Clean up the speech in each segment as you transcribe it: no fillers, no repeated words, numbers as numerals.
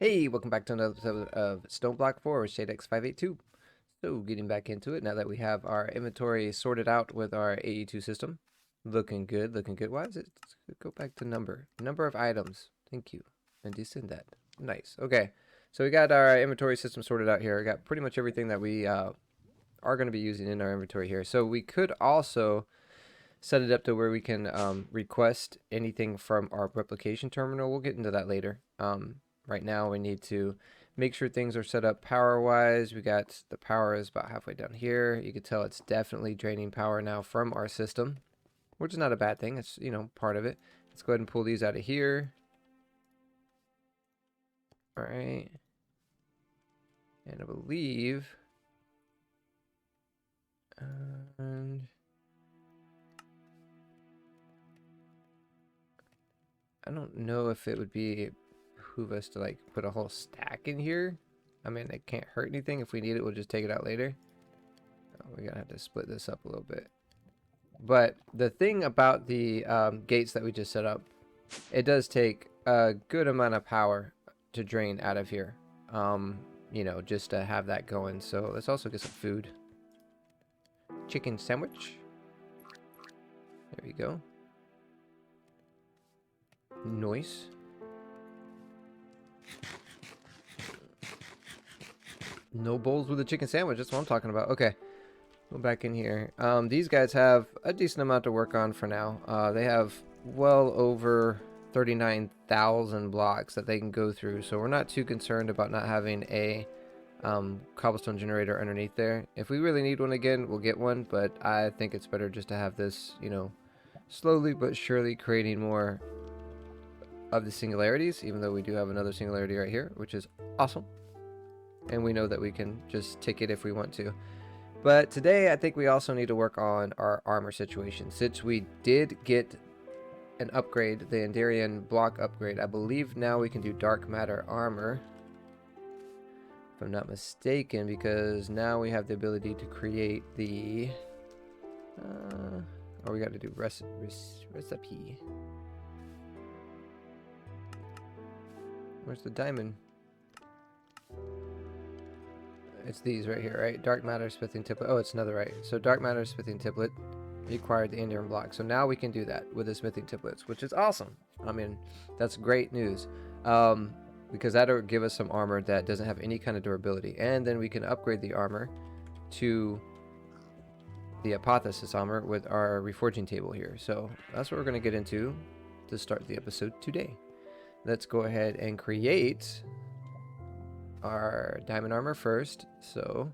Hey, welcome back to another episode of Stoneblock 4 with Shadex582. So, getting back into it now that we have our inventory sorted out with our AE2 system. Looking good, looking good. Why is it? Go back to number of items. Thank you. And descend that. Nice. Okay. So, we got our inventory system sorted out here. We got pretty much everything that we are going to be using in our inventory here. So, we could also set it up to where we can request anything from our replication terminal. We'll get into that later. Right now we need to make sure things are set up power wise. We got the power is about halfway down here. You can tell it's definitely draining power now from our system, which is not a bad thing. It's, you know, part of it. Let's go ahead and pull these out of here. All right. And I believe and I don't know if it would behoove us to like put a whole stack in here. I mean, it can't hurt anything. If we need it, we'll just take it out later. We're gonna have to split this up a little bit. But the thing about the gates that we just set up, it does take a good amount of power to drain out of here. You know, just to have that going. So let's also get some food. Chicken sandwich. There we go. Nice. No bowls with a chicken sandwich. That's what I'm talking about. Okay. Go back in here. These guys have a decent amount to work on for now. They have well over 39,000 blocks that they can go through. So we're not too concerned about not having a cobblestone generator underneath there. If we really need one again, we'll get one. But I think it's better just to have this, you know, slowly but surely creating more of the singularities, even though we do have another singularity right here, which is awesome. And we know that we can just tick it if we want to. But today I think we also need to work on our armor situation. Since we did get an upgrade, the Endarian block upgrade, I believe now we can do dark matter armor. If I'm not mistaken, because now we have the ability to create the... or we got to do recipe. Where's the diamond? It's these right here, right? Dark matter smithing template. Oh, it's another right. So dark matter smithing template required the Endarian block. So now we can do that with the smithing templates, which is awesome. I mean, that's great news. Because that'll give us some armor that doesn't have any kind of durability. And then we can upgrade the armor to the hypothesis armor with our reforging table here. So that's what we're going to get into to start the episode today. Let's go ahead and create our diamond armor first. So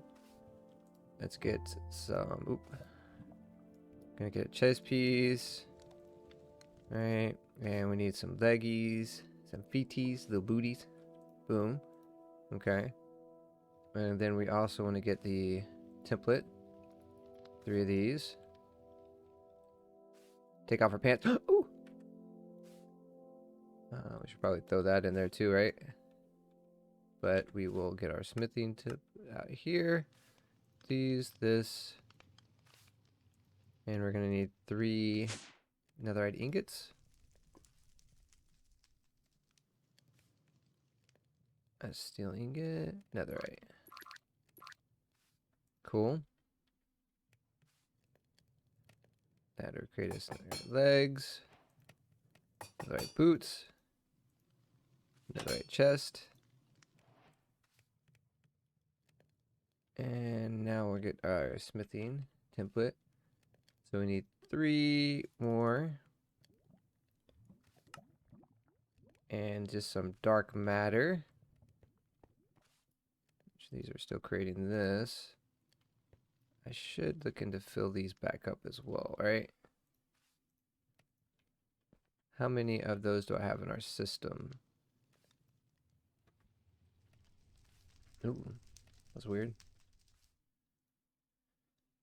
let's get some... Oop. Gonna get a chest piece. Alright. And we need some leggies, some feeties, little booties. Boom. Okay. And then we also want to get the template. 3 of these. Take off our pants. Ooh! We should probably throw that in there too, right? But we will get our smithing tip out here. These, this. And we're going to need 3 netherite ingots. A steel ingot, netherite. Cool. That'll create us legs. Netherite boots. Netherite chest. And now we'll get our smithing template. So we need 3 more. And just some dark matter. Which these are still creating this. I should look into fill these back up as well, right? How many of those do I have in our system? Ooh, that's weird.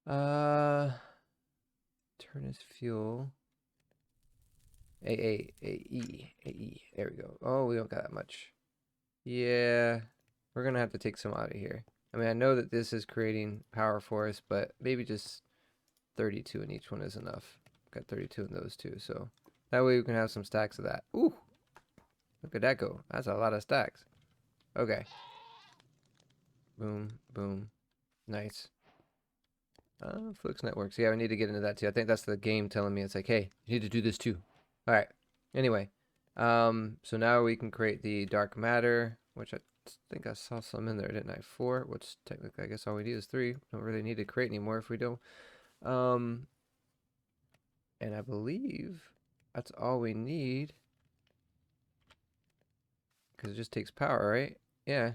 Turnus fuel. AE. There we go. Oh, we don't got that much. Yeah, we're gonna have to take some out of here. I mean, I know that this is creating power for us, but maybe just 32 in each one is enough. Got 32 in those two, so that way we can have some stacks of that. Ooh, look at that go. That's a lot of stacks. Okay. Boom, boom. Nice. Flux networks. Yeah, I need to get into that too. I think that's the game telling me it's like, hey, you need to do this too. All right. Anyway, so now we can create the dark matter, which I think I saw some in there, didn't I? 4, which technically I guess all we need is 3. Don't really need to create anymore if we don't. And I believe that's all we need because it just takes power, right? Yeah.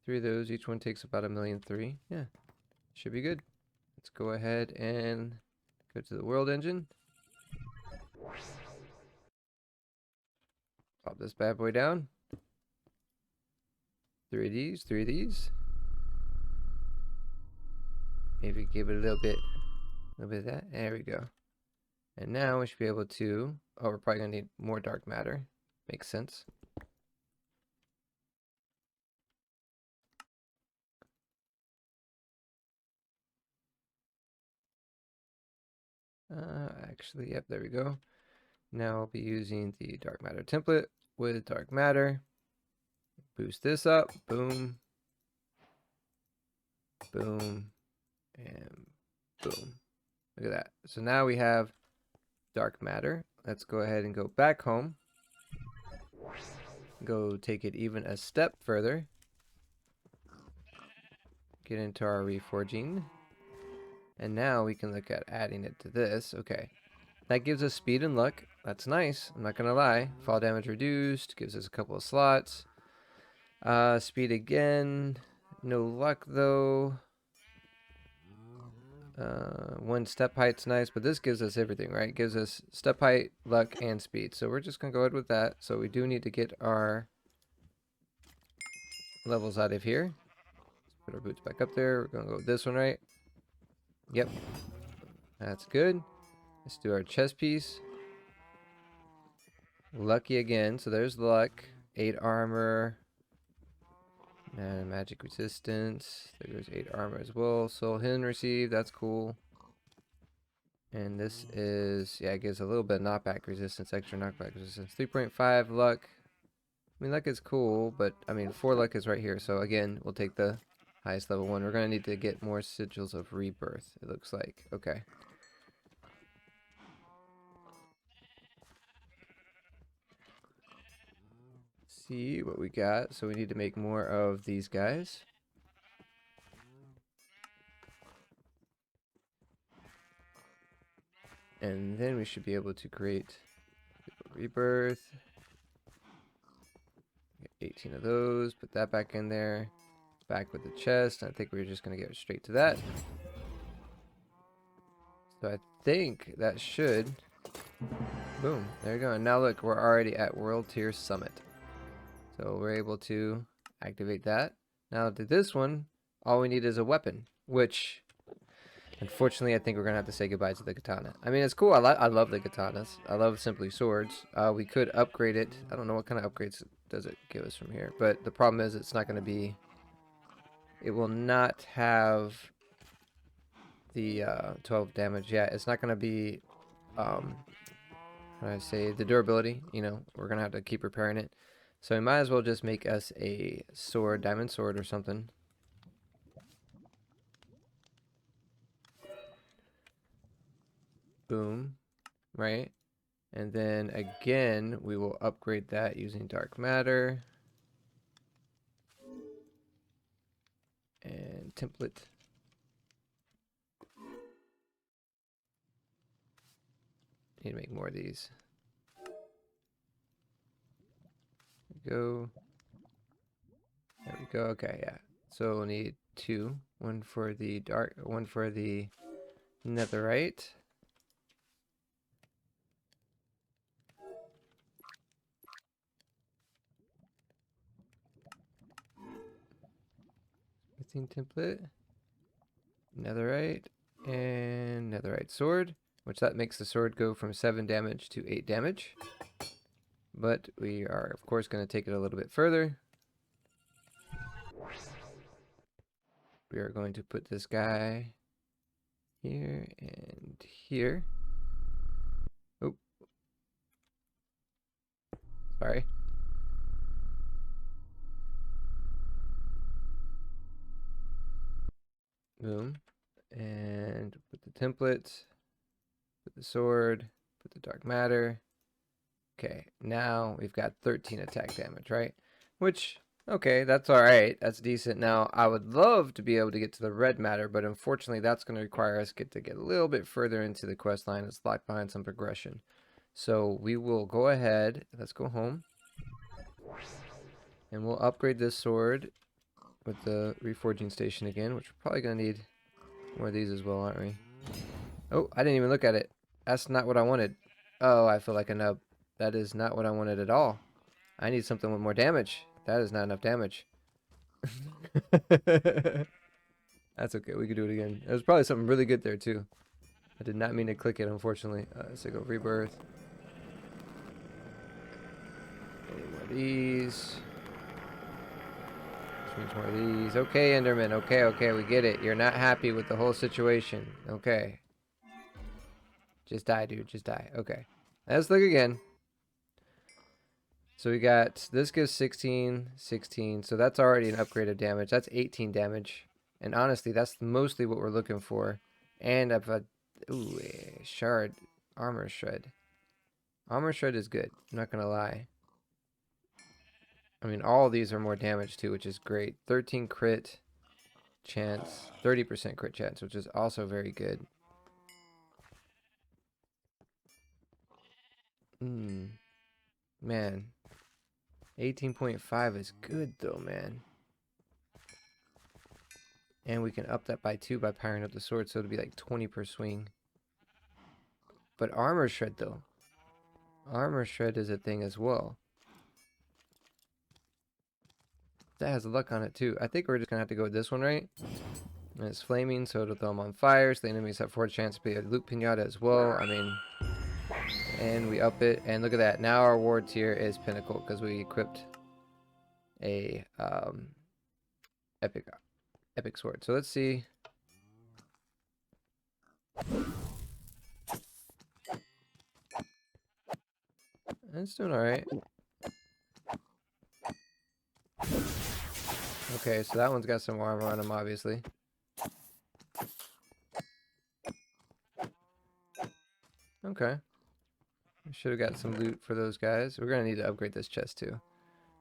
3 of those. Each one takes about 1,000,003. Yeah. Should be good. Let's go ahead and go to the world engine. Pop this bad boy down. 3 of these, 3 of these. Maybe give it a little bit of that. There we go. And now we should be able to, oh, we're probably gonna need more dark matter. Makes sense. Actually, yep, there we go. Now I'll be using the dark matter template with dark matter. Boost this up, boom, boom, and boom. Look at that. So now we have dark matter. Let's go ahead and go back home. Go take it even a step further. Get into our reforging. And now we can look at adding it to this. Okay. That gives us speed and luck. That's nice. I'm not going to lie. Fall damage reduced. Gives us a couple of slots. Speed again. No luck though. 1 step height's nice, but this gives us everything, right? It gives us step height, luck, and speed. So we're just going to go ahead with that. So we do need to get our levels out of here. Let's put our boots back up there. We're going to go with this one, right? Yep. That's good. Let's do our chest piece. Lucky again. So there's luck. 8 armor. And magic resistance. There goes 8 armor as well. Soul Hin received. That's cool. And this is, yeah, it gives a little bit of knockback resistance, extra knockback resistance. 3.5 luck. I mean, luck is cool, but I mean, 4 luck is right here. So again, we'll take the highest level one. We're going to need to get more sigils of rebirth, it looks like. Okay. See what we got. So we need to make more of these guys. And then we should be able to create rebirth. Get 18 of those. Put that back in there. Back with the chest. I think we're just going to get straight to that. So I think that should... Boom. There you go. And now look, we're already at World Tier Summit. So we're able to activate that. Now to this one, all we need is a weapon, which... Unfortunately, I think we're going to have to say goodbye to the katana. I mean, it's cool. I love the katanas. I love simply swords. We could upgrade it. I don't know what kind of upgrades does it give us from here. But the problem is it's not going to be... It will not have the 12 damage. Yeah, it's not going to be... how do I say? The durability. You know, we're going to have to keep repairing it. So we might as well just make us a sword, diamond sword or something. Boom. Right? And then again, we will upgrade that using dark matter. And template. Need to make more of these. There we go. There we go. Okay, yeah. So we'll need 2. One for the dark, one for the netherite. Smithing template. Netherite. And netherite sword. Which that makes the sword go from 7 damage to 8 damage. But we are, of course, going to take it a little bit further. We are going to put this guy here and here. Oh. Sorry. Boom. And put the template, put the sword, put the dark matter. Okay, now we've got 13 attack damage, right? Which, okay, that's alright. That's decent. Now, I would love to be able to get to the red matter, but unfortunately that's going to require us to get a little bit further into the quest line. It's locked behind some progression. So we will go ahead. Let's go home. And we'll upgrade this sword with the reforging station again, which we're probably going to need more of these as well, aren't we? Oh, I didn't even look at it. That's not what I wanted. Oh, I feel like a nub. That is not what I wanted at all. I need something with more damage. That is not enough damage. That's okay. We could do it again. There's probably something really good there, too. I did not mean to click it, unfortunately. Let's go rebirth. Any more of these. More of these. Okay, Enderman. Okay, okay, we get it. You're not happy with the whole situation. Okay. Just die, dude. Just die. Okay. Let's look again. So we got, this gives 16, 16. So that's already an upgrade of damage. That's 18 damage. And honestly, that's mostly what we're looking for. And I've had, ooh, shard, armor shred. Armor shred is good. I'm not going to lie. I mean, all of these are more damage too, which is great. 13 crit chance, 30% crit chance, which is also very good. Man. 18.5 is good though, man. And we can up that by 2 by powering up the sword, so it'll be like 20 per swing. But armor shred though. Armor shred is a thing as well. That has luck on it too. I think we're just gonna have to go with this one, right? And it's flaming, so it'll throw them on fire, so the enemies have 4 chance to be a loot pinata as well. I mean, and we up it, and look at that. Now our ward tier is pinnacle because we equipped a epic sword. So let's see. It's doing alright. Okay, so that one's got some armor on him, obviously. Okay. Should have got some loot for those guys. We're going to need to upgrade this chest too.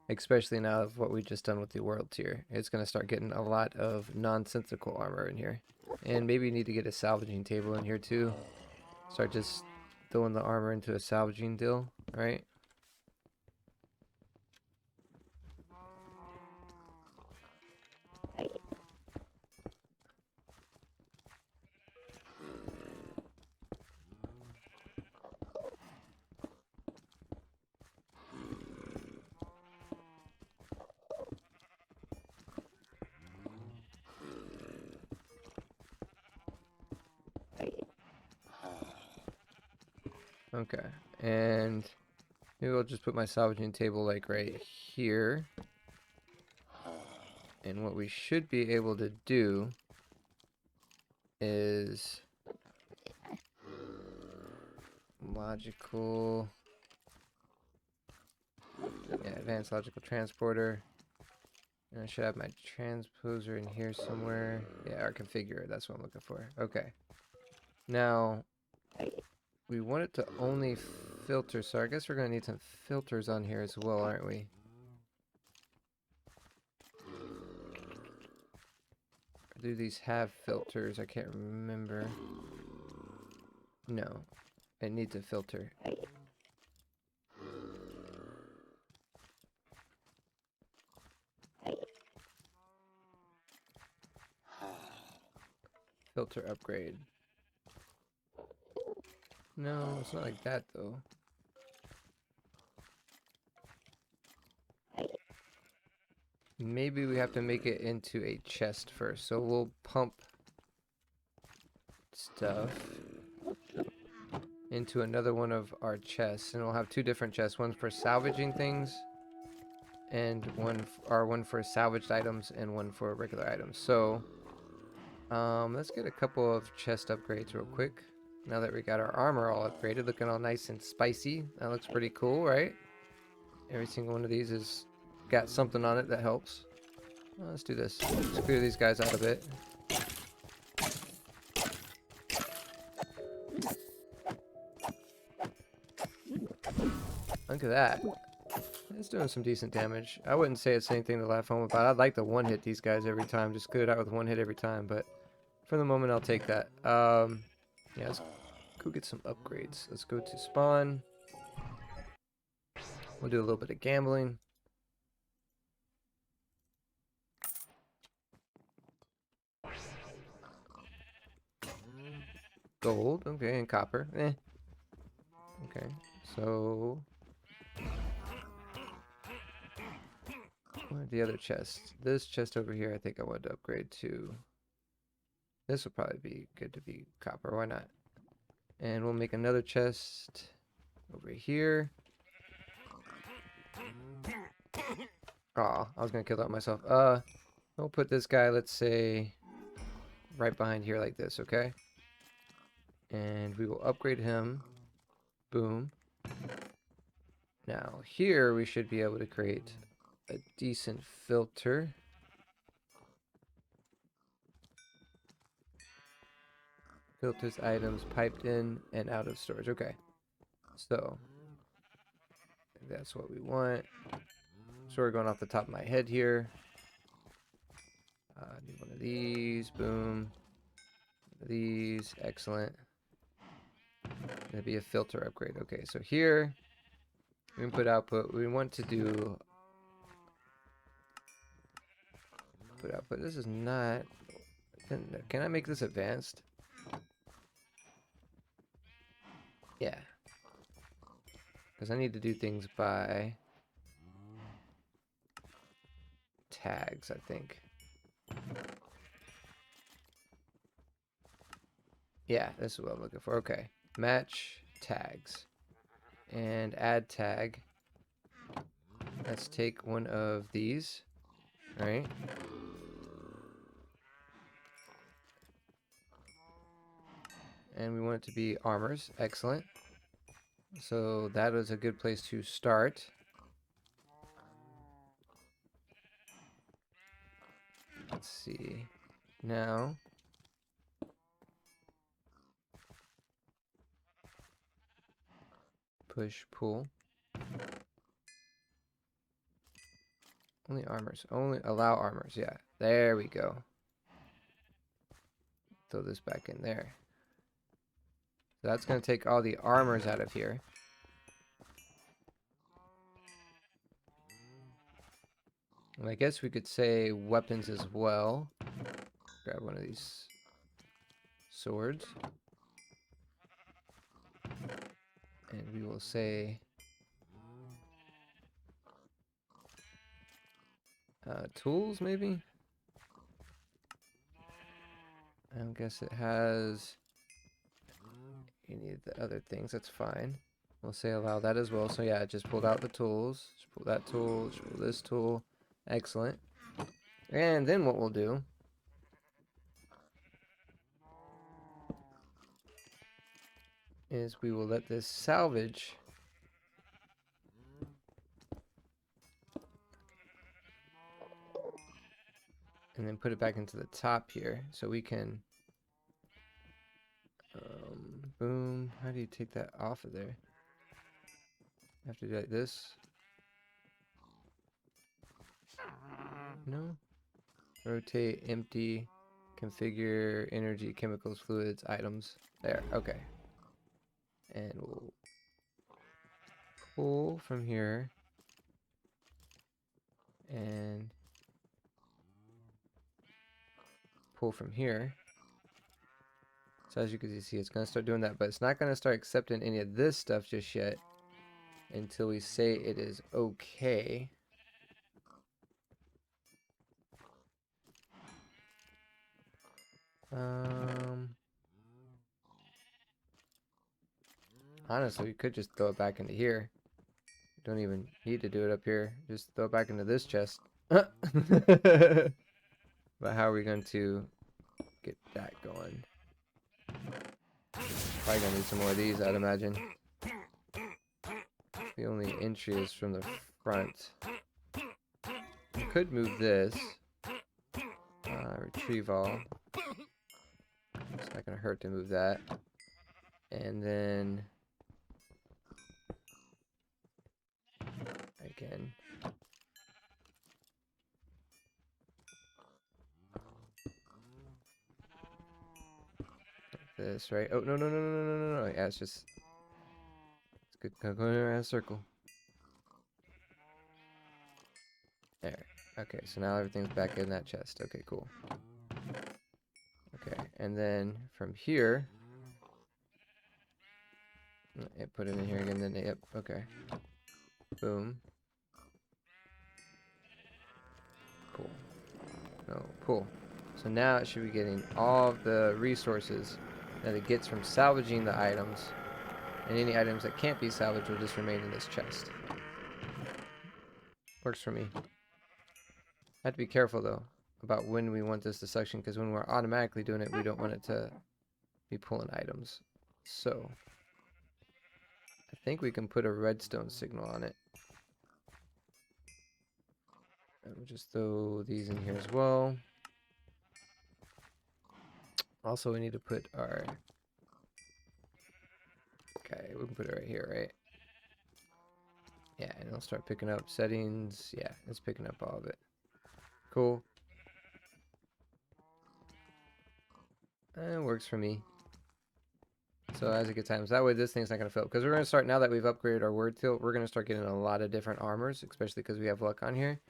Especially now of what we just done with the world tier. It's going to start getting a lot of nonsensical armor in here. And maybe need to get a salvaging table in here too. Start just throwing the armor into a salvaging deal, right? Okay, and maybe I'll just put my salvaging table like right here. And what we should be able to do is logical, yeah, advanced logical transporter. And I should have my transposer in here somewhere. Yeah, our configurer, that's what I'm looking for. Okay. Now, we want it to only filter, so I guess we're going to need some filters on here as well, aren't we? Or do these have filters? I can't remember. No, it needs a filter. Filter upgrade. No, it's not like that though. Maybe we have to make it into a chest first. So we'll pump stuff into another one of our chests, and we'll have 2 different chests, one for salvaging things and one for salvaged items and one for regular items. So let's get a couple of chest upgrades real quick. Now that we got our armor all upgraded, looking all nice and spicy. That looks pretty cool, right? Every single one of these has got something on it that helps. Let's do this. Let's clear these guys out a bit. Look at that. It's doing some decent damage. I wouldn't say it's anything to laugh home about. I'd like to one-hit these guys every time. Just clear it out with one hit every time. But for the moment, I'll take that. Yeah, let's go get some upgrades. Let's go to spawn. We'll do a little bit of gambling. Gold, okay, and copper. Okay, so what are the other chests? This chest over here, I think I want to upgrade to. This will probably be good to be copper. Why not? And we'll make another chest over here. Aw, I was gonna kill that myself. We'll put this guy, let's say, right behind here like this, okay? And we will upgrade him. Boom. Now here we should be able to create a decent filter. Filters items piped in and out of storage. Okay. So that's what we want. So we're going off the top of my head here. Need one of these. Boom. One of these. Excellent. That'd be a filter upgrade. Okay, so here input output. We want to do input output. This is not. Can I make this advanced? Yeah. Because I need to do things by tags, I think. Yeah, this is what I'm looking for. Okay. Match tags. And add tag. Let's take one of these. Alright. And we want it to be armors. Excellent. So that is a good place to start. Let's see. Now, push, pull. Only armors. Only allow armors. Yeah. There we go. Throw this back in there. So that's going to take all the armors out of here. And I guess we could say weapons as well. Grab one of these swords. And we will say tools, maybe? I don't guess it has any of the other things. That's fine. We'll say allow that as well. So yeah, just pulled out the tools. Just pull that tool. Just pull this tool. Excellent. And then what we'll do is we will let this salvage. And then put it back into the top here. So we can boom. How do you take that off of there? I have to do like this. No. Rotate, empty, configure, energy, chemicals, fluids, items. There, okay. And we'll pull from here. And pull from here. So as you can see, it's going to start doing that. But it's not going to start accepting any of this stuff just yet. Until we say it is okay. Honestly, we could just throw it back into here. Don't even need to do it up here. Just throw it back into this chest. But how are we going to get that going? Probably gonna need some more of these, I'd imagine. The only entry is from the front. We could move this. Retrieve all. It's not gonna hurt to move that. And then again. This, right? Oh, no, no, no, no, no, no, no, no. Yeah, it's just... It's good. Go around a circle. There. Okay, so now everything's back in that chest. Okay, cool. Okay, and then from here... Yeah, put it in here again, then... Yep, okay. Boom. Cool. No, pull. So now it should be getting all of the resources that it gets from salvaging the items. And any items that can't be salvaged will just remain in this chest. Works for me. I have to be careful though about when we want this to suction, because when we're automatically doing it, we don't want it to be pulling items. So I think we can put a redstone signal on it. And we'll just throw these in here as well. Also, we need to put our... Okay, we can put it right here, right? Yeah, and it'll start picking up settings. Yeah, it's picking up all of it. Cool. It works for me. So as it gets times, that way this thing's not going to fill up. Because we're going to start, now that we've upgraded our word tilt, we're going to start getting a lot of different armors, especially because we have luck on here.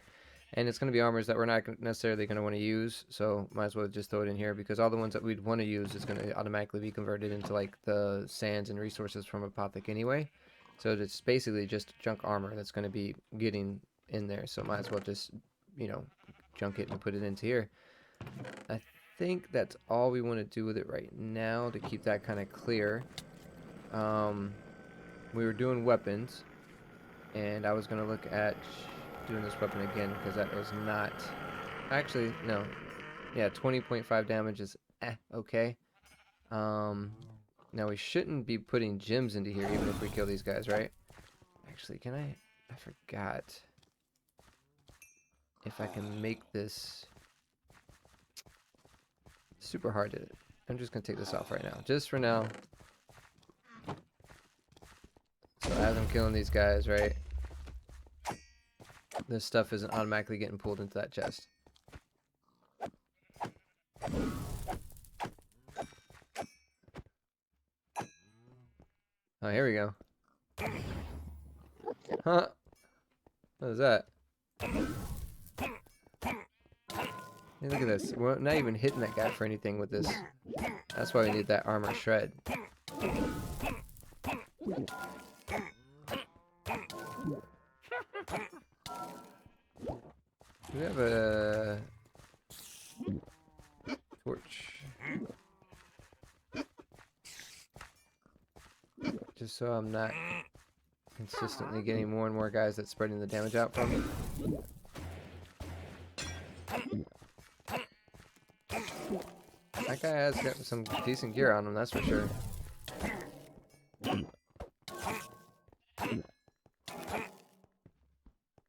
And it's going to be armors that we're not necessarily going to want to use, so might as well just throw it in here, because all the ones that we'd want to use is going to automatically be converted into like the sands and resources from Apothec anyway. So it's basically just junk armor that's going to be getting in there, so might as well just, you know, junk it and put it into here. I think that's all we want to do with it right now to keep that kind of clear. We were doing weapons, and I was going to look at doing this weapon again, because that was not... Actually, no. Yeah, 20.5 damage is okay. Now we shouldn't be putting gems into here even if we kill these guys, right? Actually, can I forgot if I can make this super hard to... I'm just gonna take this off right now, just for now. So as I'm killing these guys, right, this stuff isn't automatically getting pulled into that chest. Oh, here we go. Huh? What is that? Hey, look at this. We're not even hitting that guy for anything with this. That's why we need that armor shred. Do we have a torch? Just so I'm not consistently getting more and more guys that's spreading the damage out from me. That guy has got some decent gear on him, that's for sure.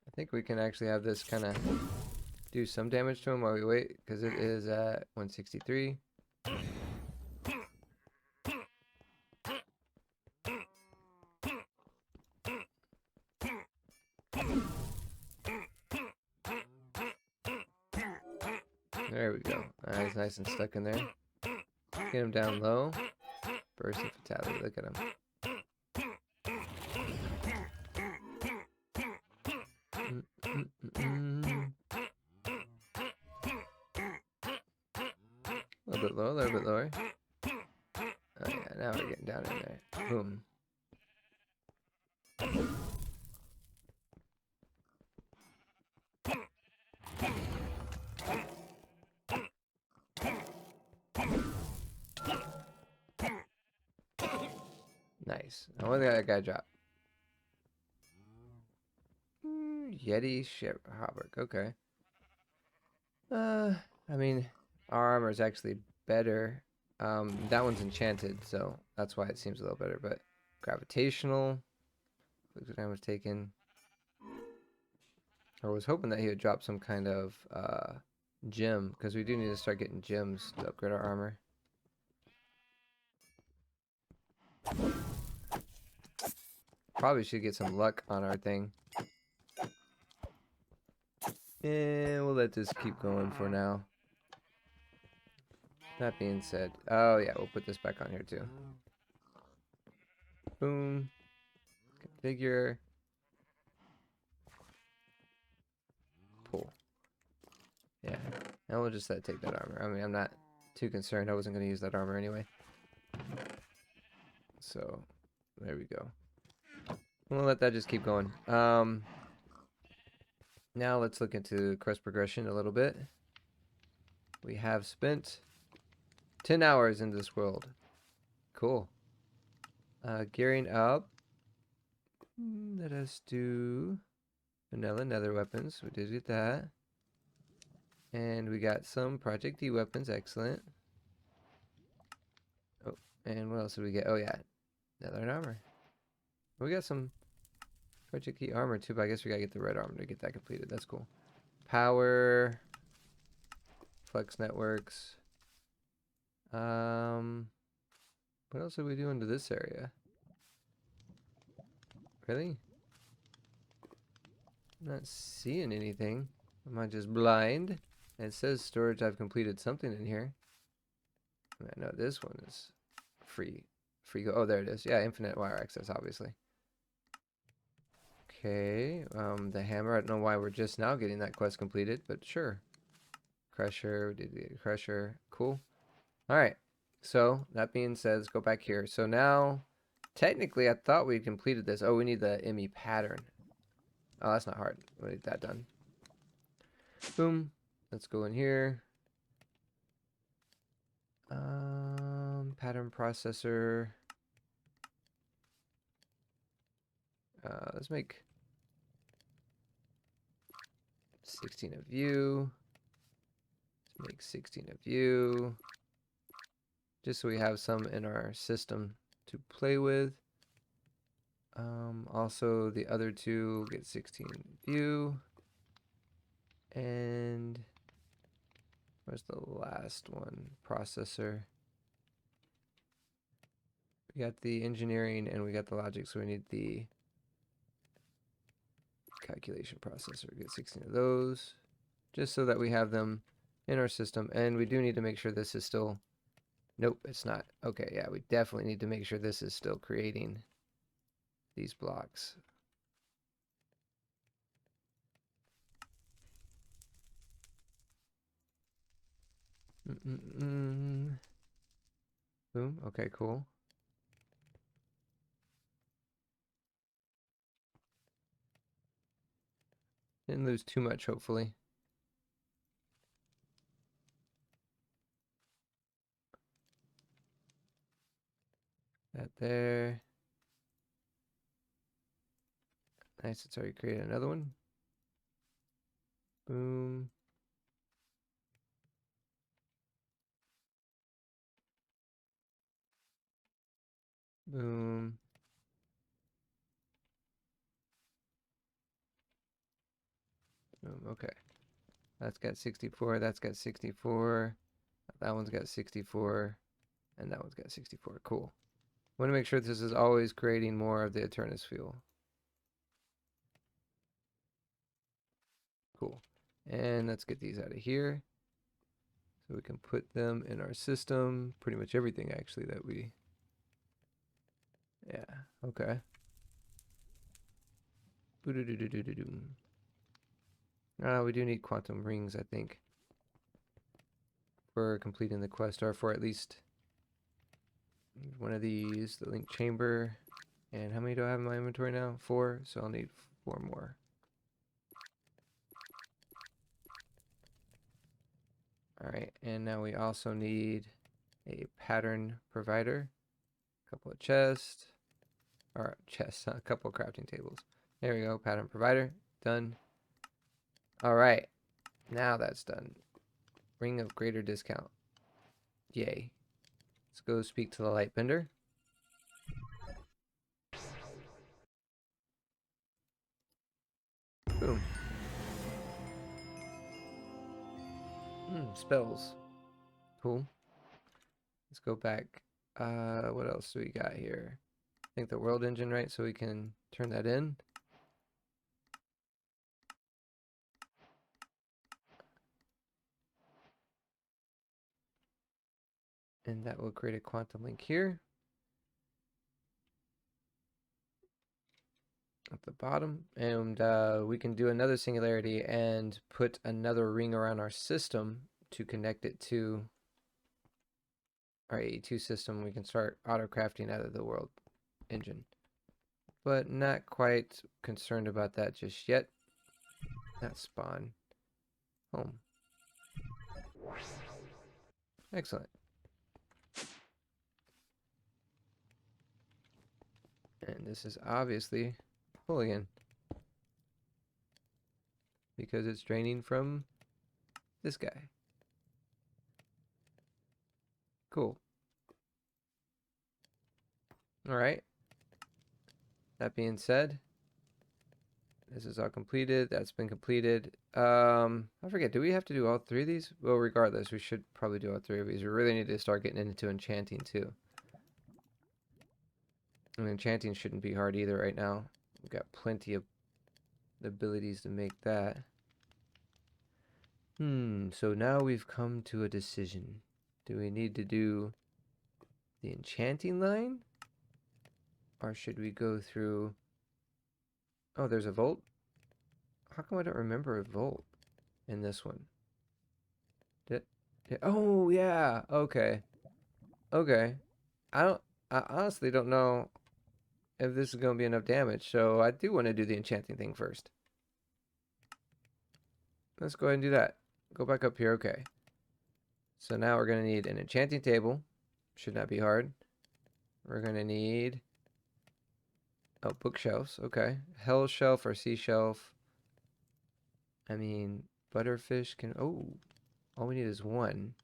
I think we can actually have this kind of do some damage to him while we wait, because it is at 163. There we go. He's nice and stuck in there. Get him down low. Burst of fatality. Look at him. A little bit low, a little bit lower. Oh yeah, now we're getting down in there. Boom. Nice. Now what did that guy drop? Yeti ship Hobberk. Okay. I mean, our armor is actually better. That one's enchanted, so that's why it seems a little better. But gravitational, looks damage taken. I was hoping that he would drop some kind of gem, because we do need to start getting gems to upgrade our armor. Probably should get some luck on our thing. And we'll let this keep going for now. That being said, oh yeah, we'll put this back on here too. Boom. Configure. Pull. Yeah. And we'll just take that armor. I mean, I'm not too concerned. I wasn't going to use that armor anyway. So, there we go. We'll let that just keep going. Now let's look into quest progression a little bit. We have spent 10 hours in this world. Cool. Gearing up. Let us do vanilla nether weapons. We did get that. And we got some Project D weapons. Excellent. Oh, and what else did we get? Oh, yeah. Nether armor. We got some Project D armor too, but I guess we gotta get the red armor to get that completed. That's cool. Power. Flex networks. What else are we doing to this area? Really? I'm not seeing anything. Am I just blind? It says storage. I've completed something in here. I know this one is free. Oh, there it is. Yeah, infinite wire access, obviously. Okay. The hammer. I don't know why we're just now getting that quest completed, but sure. Crusher. We did the crusher. Cool. All right. So that being said, let's go back here. So now, technically, I thought we completed this. Oh, we need the ME pattern. Oh, that's not hard. We need that done. Boom. Let's go in here. Pattern processor. Let's make 16 of you. Let's make 16 of you. Just so we have some in our system to play with. Also, the other two get 16 of you. And where's the last one? Processor. We got the engineering and we got the logic, so we need the calculation processor. We get 16 of those, just so that we have them in our system. And we do need to make sure this is still... Nope, it's not. Okay, yeah, we definitely need to make sure this is still creating these blocks. Boom. Okay, cool. Didn't lose too much, hopefully. That there. Nice, it's already created another one. Boom. Boom. Boom. Okay. That's got 64. That's got 64. That one's got 64. And that one's got 64. Cool. I want to make sure this is always creating more of the Eternus fuel. Cool. And let's get these out of here. So we can put them in our system. Pretty much everything, actually, that we... Yeah. Okay. We do need quantum rings, I think, for completing the quest, or for at least one of these, the link chamber. And how many do I have in my inventory now? 4, so I'll need 4 more. Alright, and now we also need a pattern provider, a couple of chests, or chests, a couple of crafting tables. There we go, pattern provider, done. Alright, now that's done. Ring of greater discount. Yay. Let's go speak to the Lightbender. Boom. Spells. Cool. Let's go back. What else do we got here? I think the world engine, right? So we can turn that in. And that will create a quantum link here at the bottom. And we can do another singularity and put another ring around our system to connect it to our AE2 system. We can start auto crafting out of the world engine. But not quite concerned about that just yet. That spawn. Home. Excellent. And this is obviously full again, because it's draining from this guy. Cool. Alright. That being said, this is all completed. That's been completed. I forget, do we have to do all three of these? Well, regardless, we should probably do all three of these. We really need to start getting into enchanting too. And enchanting shouldn't be hard either right now. We've got plenty of abilities to make that. So now we've come to a decision. Do we need to do the enchanting line? Or should we go through... Oh, there's a vault? How come I don't remember a vault in this one? Oh, yeah. Okay. Okay. I honestly don't know if this is going to be enough damage, so I do want to do the enchanting thing first. Let's go ahead and do that. Go back up here. Okay. So now we're going to need an enchanting table. Should not be hard. We're going to need... Oh, bookshelves. Okay. Hell shelf or sea shelf. I mean, butterfish can... Oh, all we need is one.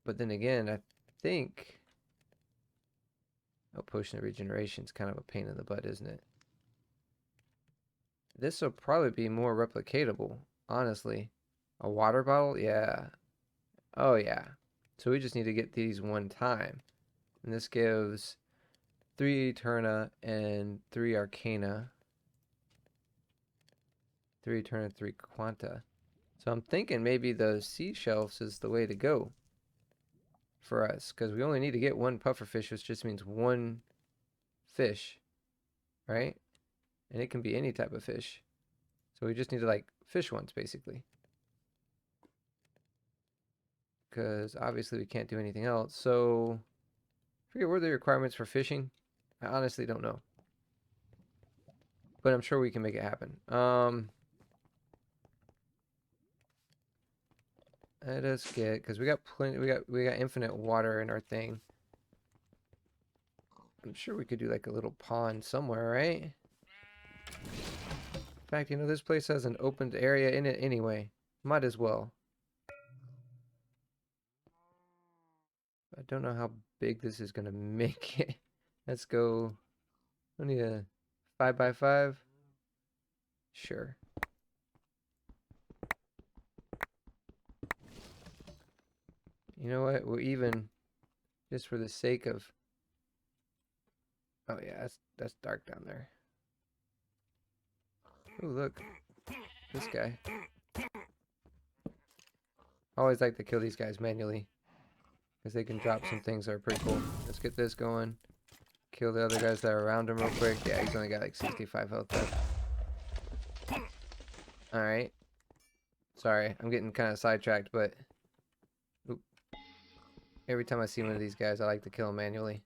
But then again, I think... Oh, potion of regeneration is kind of a pain in the butt, isn't it? This will probably be more replicatable, honestly. A water bottle? Yeah. Oh, yeah. So we just need to get these one time. And this gives 3 Eterna and 3 Arcana. 3 Eterna, 3 Quanta. So I'm thinking maybe the sea shelves is the way to go for us, because we only need to get one pufferfish, which just means one fish, right? And it can be any type of fish. So we just need to like fish once, basically. Because obviously we can't do anything else. So I forget what are the requirements for fishing. I honestly don't know. But I'm sure we can make it happen. Let us get, because we got plenty, we got infinite water in our thing. I'm sure we could do like a little pond somewhere, right? In fact, you know, this place has an opened area in it anyway. Might as well. I don't know how big this is gonna make it. Let's go. I need a 5x5. Sure. You know what? We'll even, just for the sake of... Oh yeah, that's dark down there. Oh look, this guy. I always like to kill these guys manually, because they can drop some things that are pretty cool. Let's get this going. Kill the other guys that are around him real quick. Yeah, he's only got like 65 health left. Alright. Sorry, I'm getting kind of sidetracked, but... Oop. Every time I see one of these guys, I like to kill them manually.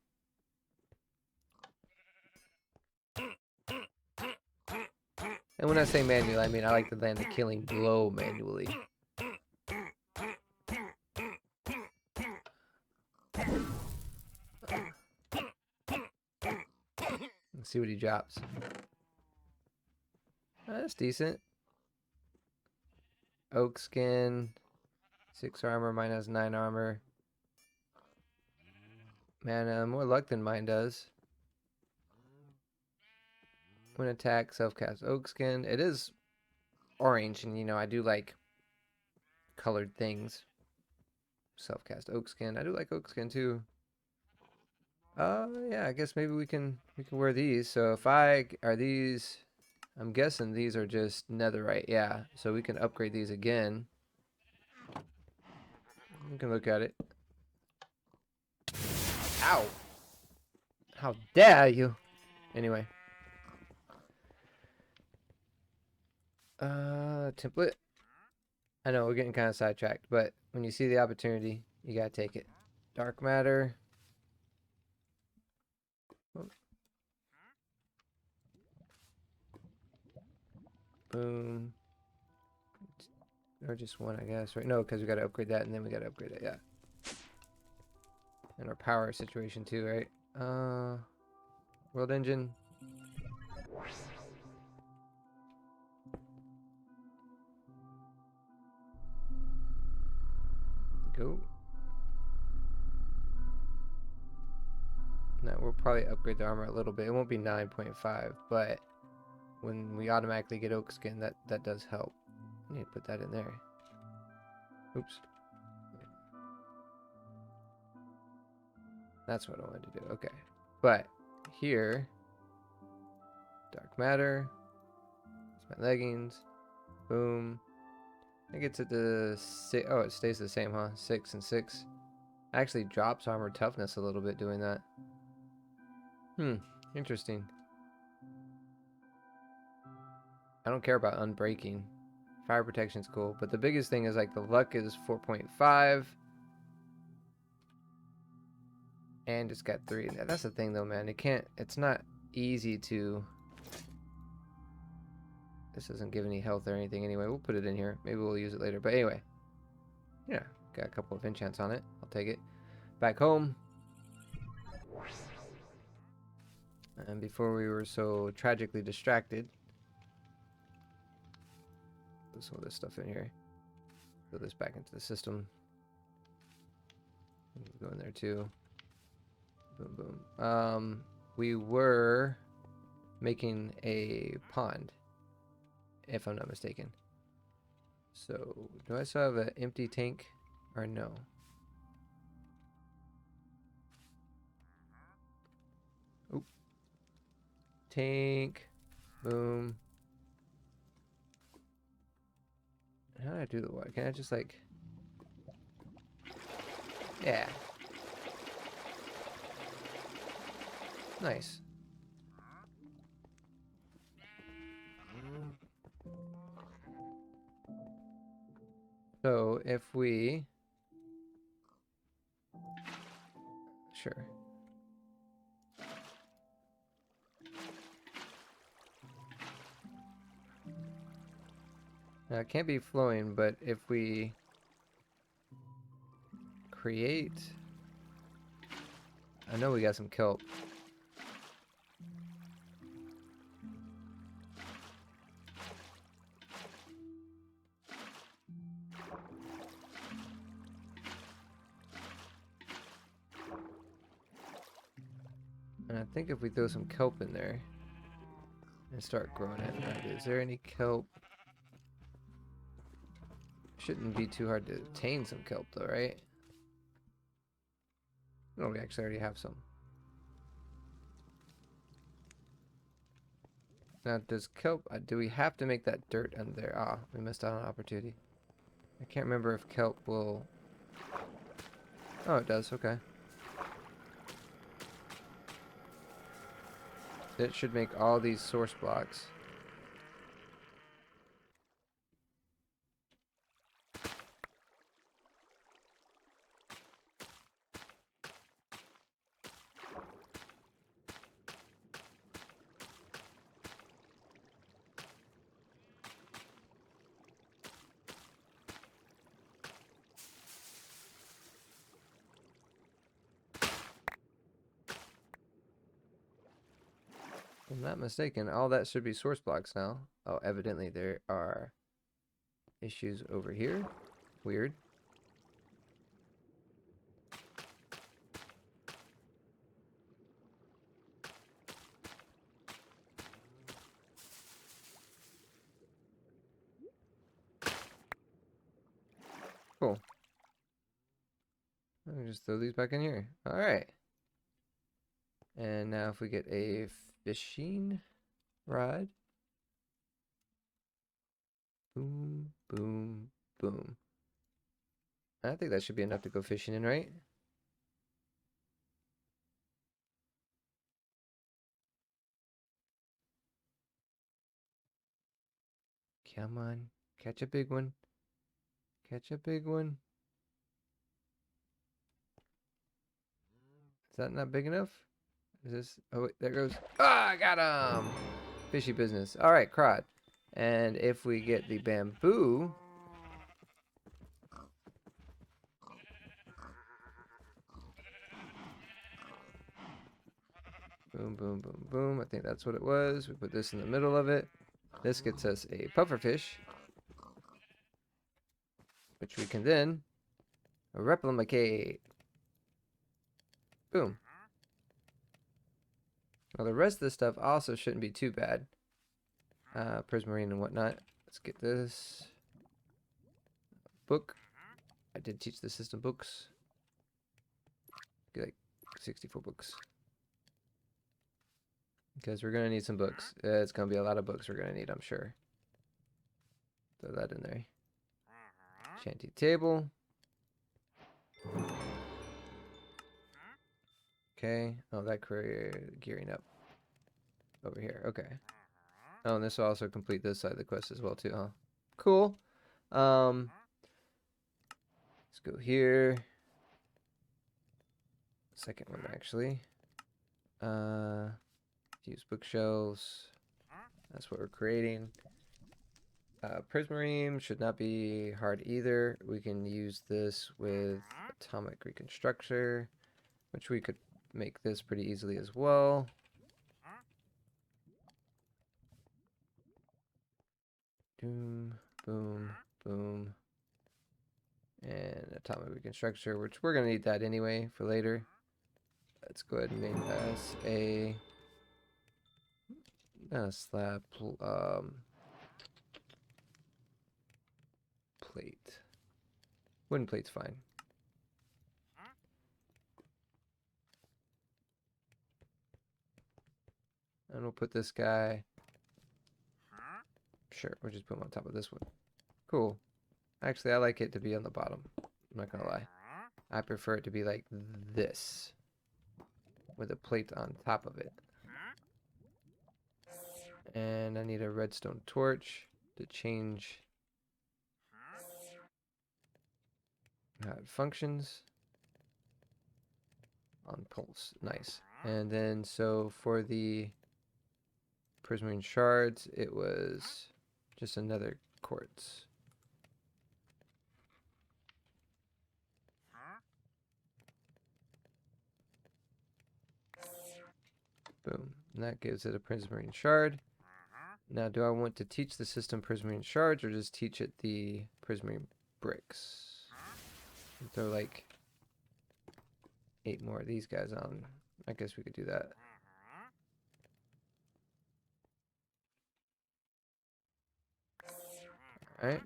And when I say manually, I mean I like to land the killing blow manually. Let's see what he drops. That's decent. Oak skin. 6 armor, mine has 9 armor. Man, more luck than mine does. When attack, self-cast oak skin. It is orange, and you know, I do like colored things. Self-cast oak skin. I do like oak skin too. Yeah, I guess maybe we can wear these. So if are these, I'm guessing these are just netherite. Yeah, so we can upgrade these again. We can look at it. Ow! How dare you! Anyway. Template. I know we're getting kind of sidetracked, but when you see the opportunity, you gotta take it. Dark matter. Boom. Or just one, I guess, right? No, because we gotta upgrade that, and then we gotta upgrade that, yeah. And our power situation too, right? World engine. Go. Now we'll probably upgrade the armor a little bit. It won't be 9.5, but when we automatically get oak skin, that does help. I need to put that in there. Oops. That's what I wanted to do. Okay. But here, dark matter. It's my leggings. Boom. I think it's at the 6. Oh, it stays the same, huh? 6 and 6. Actually drops armor toughness a little bit doing that. Interesting. I don't care about unbreaking. Fire protection's cool, but the biggest thing is like the luck is 4.5. And it's got 3. That's the thing though, man. It's not easy to... This doesn't give any health or anything anyway. We'll put it in here. Maybe we'll use it later. But anyway. Yeah, got a couple of enchants on it. I'll take it. Back home. And before we were so tragically distracted, put some of this stuff in here. Put this back into the system. Go in there too. Boom, boom. We were making a pond, if I'm not mistaken. So, do I still have an empty tank or no? Oop. Tank. Boom. How do I do the water? Can I just like... Yeah. Nice. So if we... Sure. Now it can't be flowing, but if we create... I know we got some kelp. And I think if we throw some kelp in there and start growing it, is there any kelp? Shouldn't be too hard to obtain some kelp though, right? No, we actually already have some. Now, does kelp... do we have to make that dirt under there? Ah, we missed out on an opportunity. I can't remember if kelp will... Oh, it does. Okay. It should make all these source blocks. If I'm not mistaken, all that should be source blocks now. Oh, evidently there are issues over here. Weird. Cool. Let me just throw these back in here. Alright. And now if we get a fishing rod. Boom, boom, boom. I think that should be enough to go fishing in, right? Come on. Catch a big one. Catch a big one. Is that not big enough? Is this... Oh, wait, there goes... Ah, I got him! Fishy business. Alright, Crod. And if we get the bamboo... Boom, boom, boom, boom. I think that's what it was. We put this in the middle of it. This gets us a pufferfish, which we can then replicate. Boom. Well, the rest of the stuff also shouldn't be too bad. Prismarine and whatnot. Let's get this book. I did teach the system books. Get like 64 books. Because we're going to need some books. It's going to be a lot of books we're going to need, I'm sure. Throw that in there. Enchanting table. Okay. Oh, that career gearing up. Over here. Okay. Oh, and this will also complete this side of the quest as well, too, huh? Cool. Let's go here. Second one, actually. Use bookshelves. That's what we're creating. Prismarine should not be hard either. We can use this with atomic reconstructor, which we could make this pretty easily as well. Boom, boom, boom. And atomic reconstructor, which we're going to need that anyway for later. Let's go ahead and make us a slab plate. Wooden plate's fine. And we'll put this guy. Sure, we'll just put him on top of this one. Cool. Actually, I like it to be on the bottom. I'm not gonna lie. I prefer it to be like this, with a plate on top of it. And I need a redstone torch to change how it functions. On pulse. Nice. And then, so for the prismarine shards, it was just another quartz. Boom. And that gives it a prismarine shard. Now, do I want to teach the system prismarine shards or just teach it the prismarine bricks? Throw like 8 more of these guys on. I guess we could do that. Alright.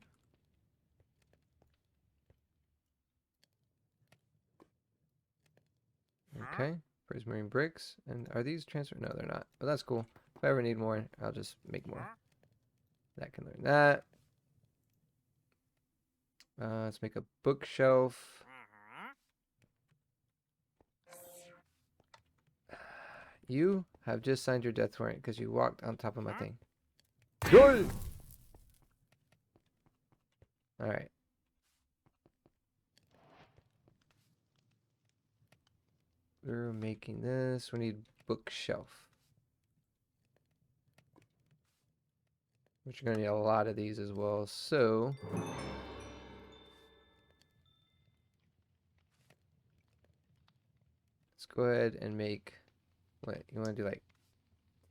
Okay. Prismarine bricks. And are these transfer? No, they're not. But that's cool. If I ever need more, I'll just make more. That can learn that. Let's make a bookshelf. You have just signed your death warrant because you walked on top of my thing. Good! Alright. We're making this. We need bookshelf. Which you're going to need a lot of these as well. So... let's go ahead and make... what? You want to do like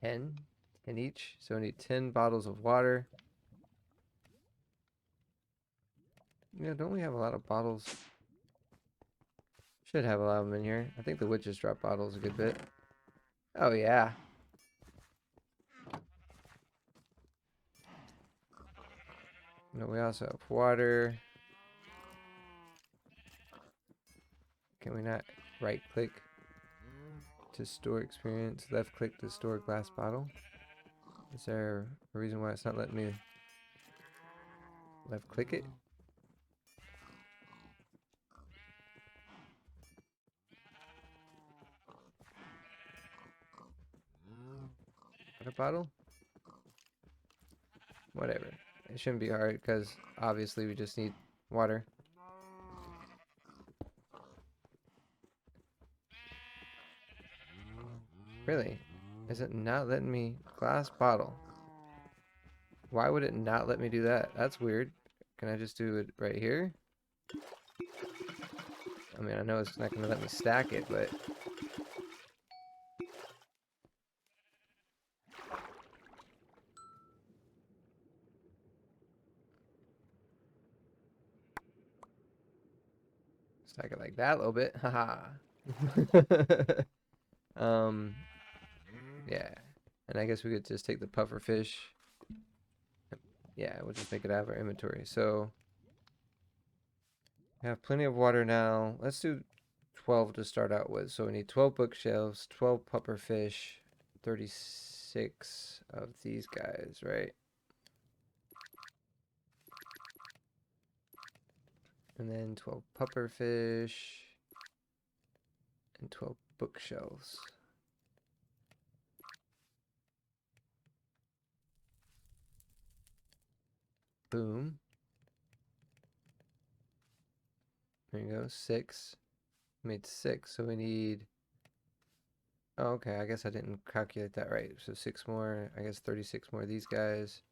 10? 10 each? So we need 10 bottles of water. Yeah, don't we have a lot of bottles? Should have a lot of them in here. I think the witches drop bottles a good bit. Oh, yeah. No, we also have water. Can we not right click to store experience? Left click to store glass bottle? Is there a reason why it's not letting me left click it? Water bottle? Whatever. It shouldn't be hard because obviously we just need water. Really? Is it not letting me? Glass bottle. Why would it not let me do that? That's weird. Can I just do it right here? I mean, I know it's not going to let me stack it, but... Stack it like that a little bit. Haha. Yeah. And I guess we could just take the puffer fish. Yeah, we'll just make it out of our inventory. So, we have plenty of water now. Let's do 12 to start out with. So we need 12 bookshelves, 12 puffer fish, 36 of these guys, right? And then 12 puffer fish and 12 bookshelves. Boom. There you go. 6. Made 6. So we need... Oh, okay. I guess I didn't calculate that right. So 6 more. I guess 36 more of these guys.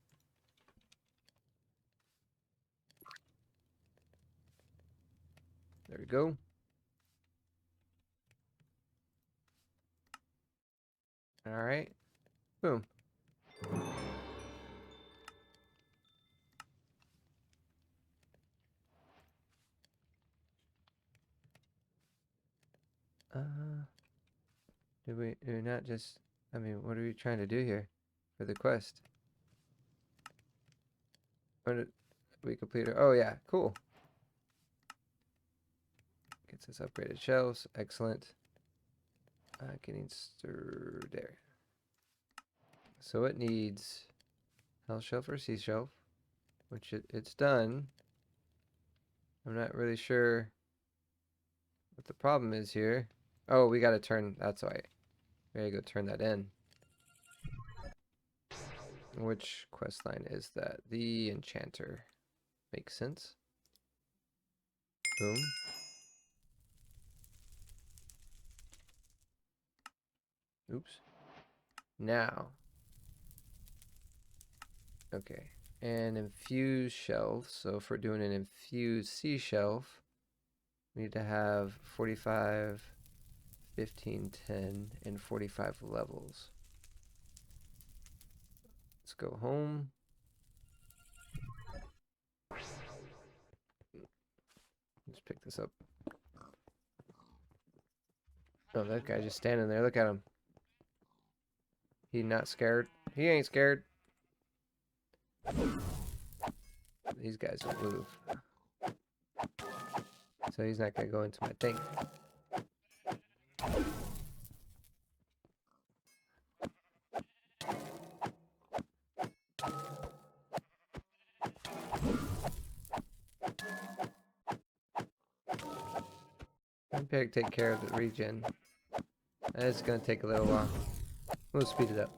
There we go. All right. Boom. Do we not just... I mean, what are we trying to do here for the quest? What did we complete it? Oh, yeah. Cool. Gets us upgraded shelves. Excellent. Getting stirred there. So it needs health shelf or sea shelf, which it's done. I'm not really sure what the problem is here. Oh, we got to turn... That's why. We gotta go turn that in. Which quest line is that? The Enchanter. Makes sense. Boom. Oops. Now. Okay. And infused shelves. So if we're doing an infused sea shelf, we need to have 45, 15, 10, and 45 levels. Let's go home. Let's pick this up. Oh, that guy just standing there. Look at him. He not scared. He ain't scared. These guys don't move. So he's not going to go into my thing. I'm going to take care of the regen. It's going to take a little while. We'll speed it up.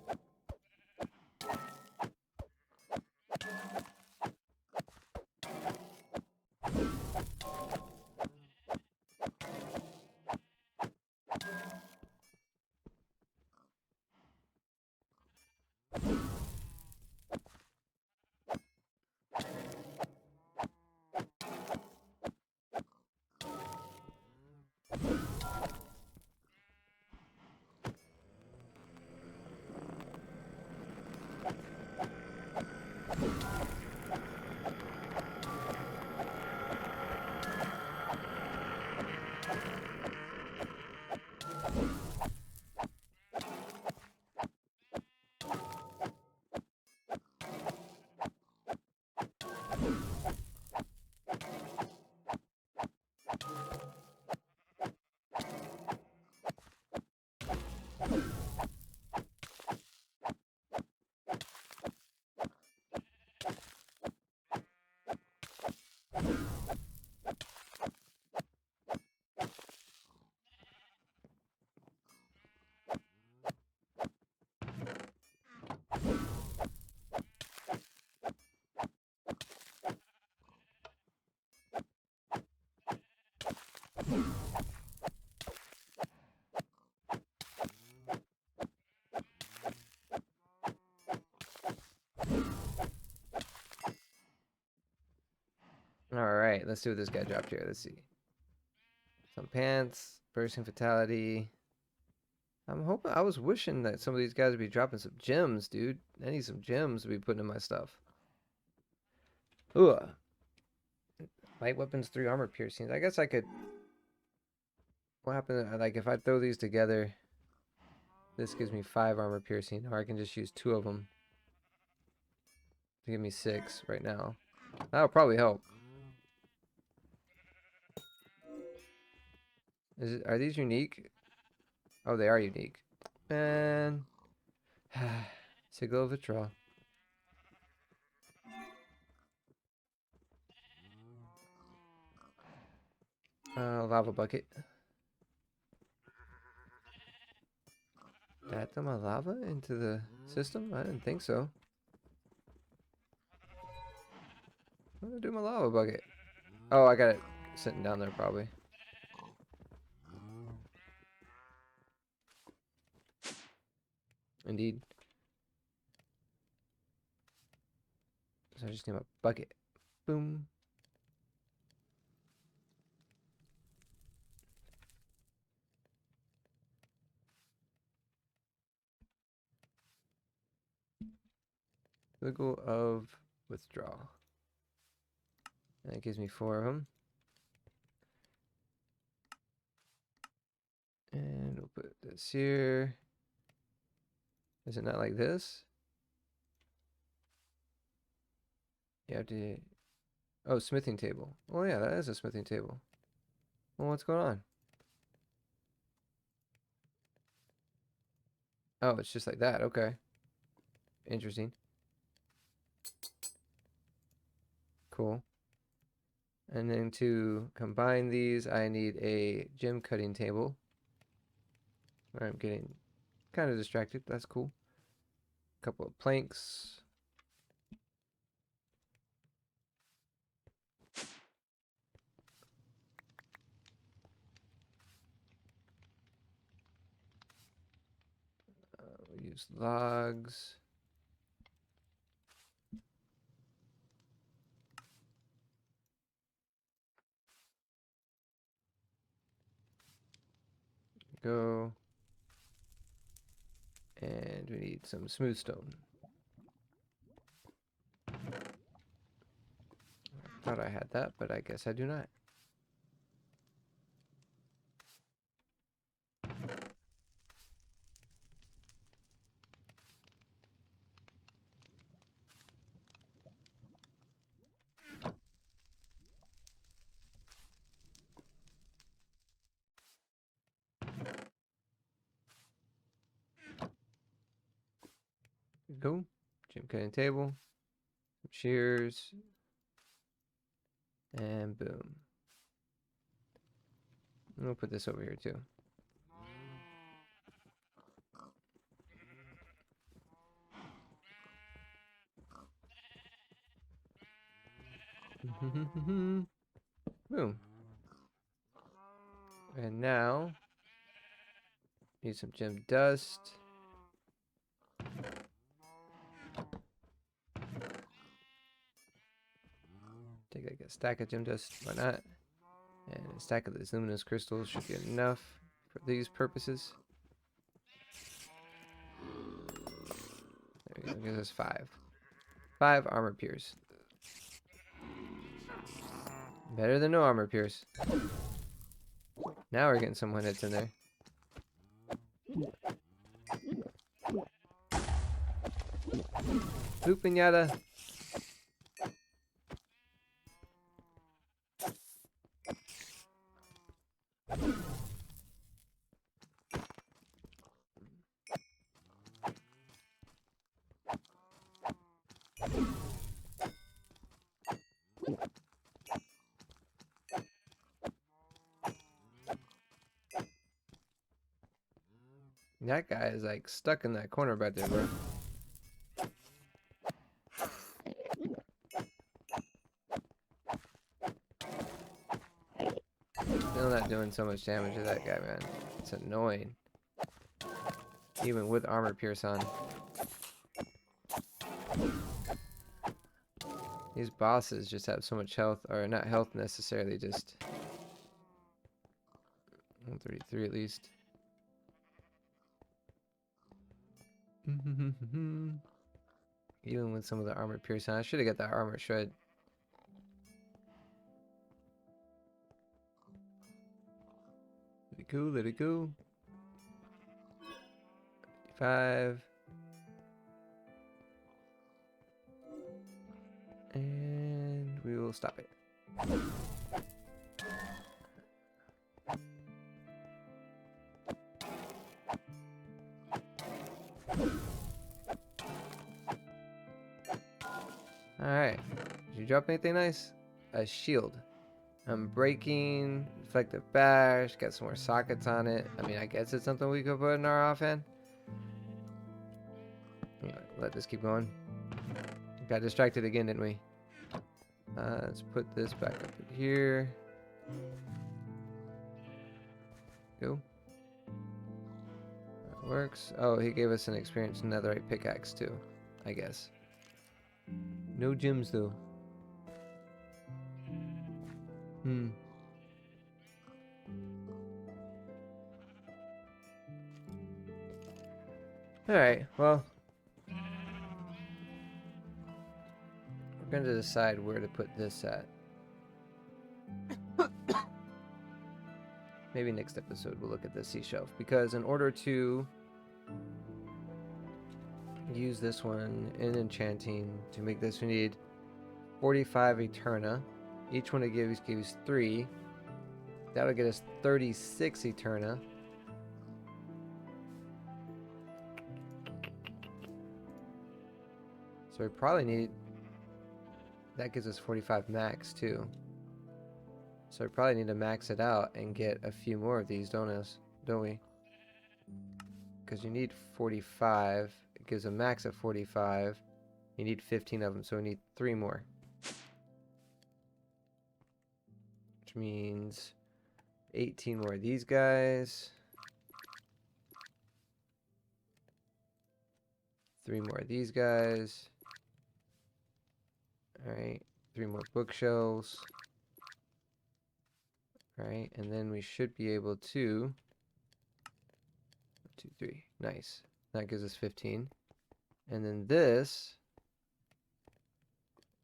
Alright, let's see what this guy dropped here. Let's see. Some pants, bursting fatality. I was wishing that some of these guys would be dropping some gems, dude. I need some gems to be putting in my stuff. Ooh. Light weapons, 3 armor piercings. I guess I could... What happens, like, if I throw these together, this gives me 5 armor piercing, or I can just use 2 of them to give me 6 right now. That'll probably help. Are these unique? Oh, they are unique. Man. Sigil of Vitra. Lava bucket. Did I throw my lava into the system? I didn't think so. What did I do with my lava bucket? Oh, I got it sitting down there probably. Indeed. So I just need my bucket. Boom. Sigil of Withdrawal. And it gives me 4 of them. And we'll put this here. Is it not like this? You have to... Oh, smithing table. Oh yeah, that is a smithing table. Well, what's going on? Oh, it's just like that. Okay. Interesting. Cool. And then to combine these, I need a gem cutting table. I'm getting kind of distracted. That's cool. A couple of planks. We'll use logs. Go. And we need some smooth stone. I thought I had that, but I guess I do not. Go. Gem cutting table. Some shears. And boom. And we'll put this over here too. Boom. And now, need some gem dust. Take like a stack of gem dust, why not? And a stack of these luminous crystals should be enough for these purposes. There we go, gives us 5. 5 armor pierce. Better than no armor pierce. Now we're getting some one hits in there. Boop pinata. That guy is like stuck in that corner right there, bro. Still not doing so much damage to that guy, man. It's annoying. Even with armor pierce on. These bosses just have so much health, or not health necessarily, just 133 at least. Even with some of the armor piercing, I should have got that armor shred. Let it go, let it go. 55. And we will stop it. Alright. Did you drop anything nice? A shield. Unbreaking, reflective bash, got some more sockets on it. I mean, I guess it's something we could put in our offhand. Let this keep going. Got distracted again, didn't we? Let's put this back up in here. Go. That works. Oh, he gave us an experienced netherite pickaxe too, I guess. No gems though. Alright, well. We're going to decide where to put this at. Maybe next episode we'll look at the sea shelf. Because in order to use this one in Enchanting, to make this we need 45 Eterna. Each one it gives 3. That'll get us 36 Eterna. So we probably need... That gives us 45 max too. So we probably need to max it out and get a few more of these, don't we? Because you need 45. It gives a max of 45. You need 15 of them, so we need 3 more. Which means 18 more of these guys. 3 more of these guys. Alright, 3 more bookshelves. Alright, and then we should be able to... 1, 2, 3. Nice. That gives us 15. And then this...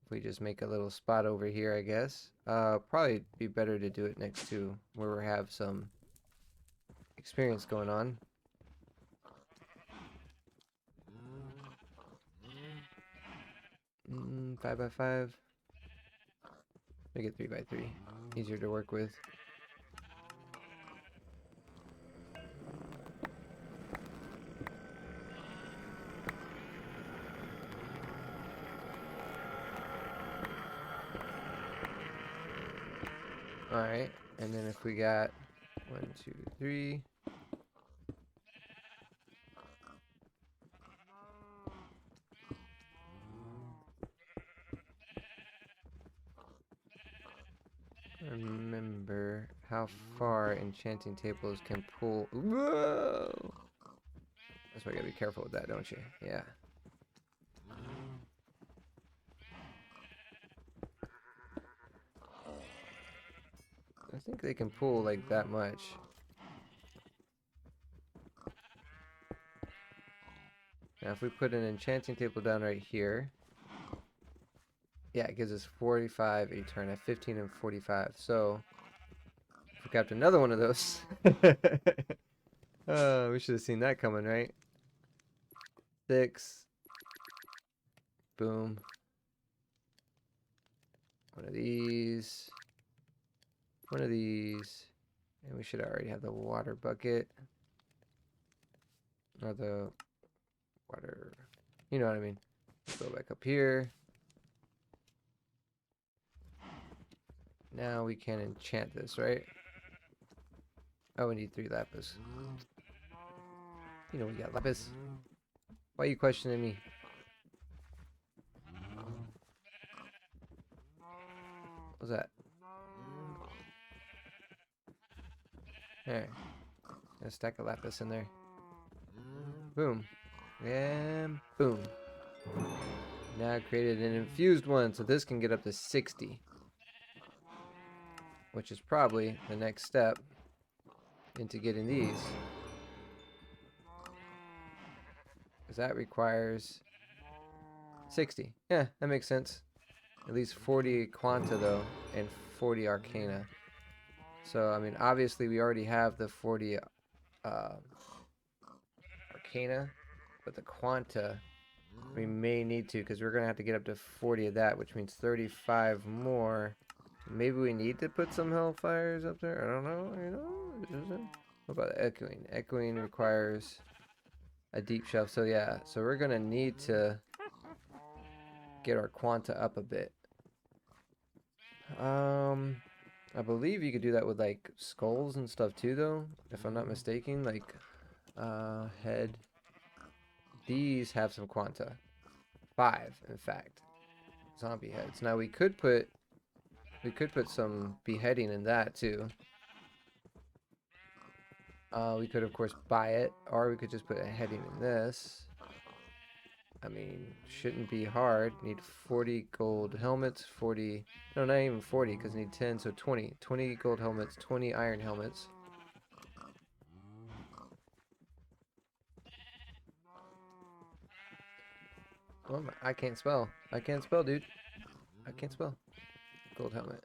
If we just make a little spot over here, I guess. Probably be better to do it next to where we have some experience going on. 5 by 5. Make it 3 by 3. Easier to work with. Alright, and then if we got 1, 2, 3. Remember how far enchanting tables can pull. Whoa! That's why you gotta be careful with that, don't you? Yeah. I think they can pull like that much. Now if we put an enchanting table down right here, yeah, it gives us 45 Eterna, 15 and 45. So if we capped another one of those, we should have seen that coming, right? 6. Boom. One of these. One of these. And we should already have the water bucket. Or the water. You know what I mean. Go back up here. Now we can enchant this, right? Oh, we need 3 lapis. You know we got lapis. Why are you questioning me? What's that? There. A stack of lapis in there. Boom. And boom. Now created an infused one, so this can get up to 60. Which is probably the next step into getting these. Because that requires 60. Yeah, that makes sense. At least 40 Quanta, though, and 40 Arcana. So, I mean, obviously we already have the 40 Arcana, but the Quanta, we may need to, because we're going to have to get up to 40 of that, which means 35 more. Maybe we need to put some Hellfires up there? I don't know, you know? What about Echoing? Echoing requires a deep shelf, so yeah. So we're going to need to get our Quanta up a bit. I believe you could do that with, like, skulls and stuff too, though, if I'm not mistaken. Like, head. These have some Quanta. 5, in fact. Zombie heads. Now we could put some beheading in that too. We could of course buy it, or we could just put a heading in this. I mean, shouldn't be hard. Need 40 gold helmets, 40, no, not even 40, because need 10, so 20. 20 gold helmets, 20 iron helmets. Oh, I can't spell. I can't spell, dude. I can't spell. Gold helmet.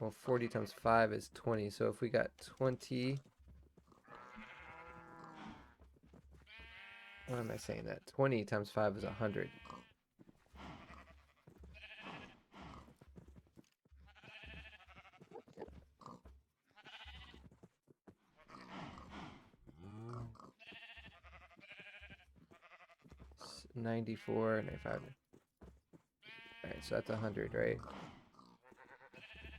Well, 40 times 5 is 20, so if we got 20... What am I saying that? 20 times 5 is 100. It's 94, 95. Alright, so that's 100, right?